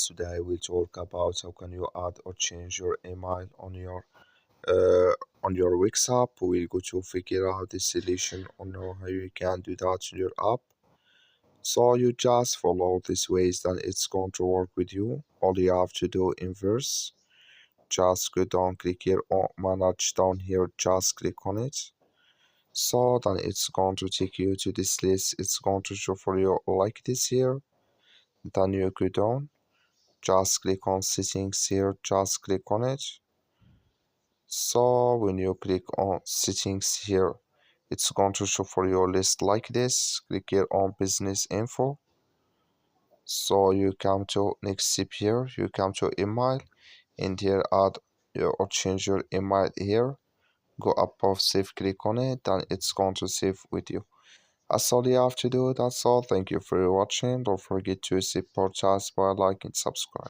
Today we'll talk about how can you add or change your email uh, on your Wix app. We'll go to figure out the solution on how you can do that in your app. So you just follow these ways, then it's going to work with you. All you have to do in verse, just go down, click here on manage down here, just click on it. So then it's going to take you to this list. It's going to show for you like this here. Then you go down, just click on settings here, just click on it. So when you click on settings here, it's going to show for your list like this. Click here on business info. So you come to next step here, you come to email, and here add or change your email here. Go above save, click on it, and it's going to save with you. That's all you have to do. That's all. Thank you for watching. Don't forget to support us by liking and subscribe.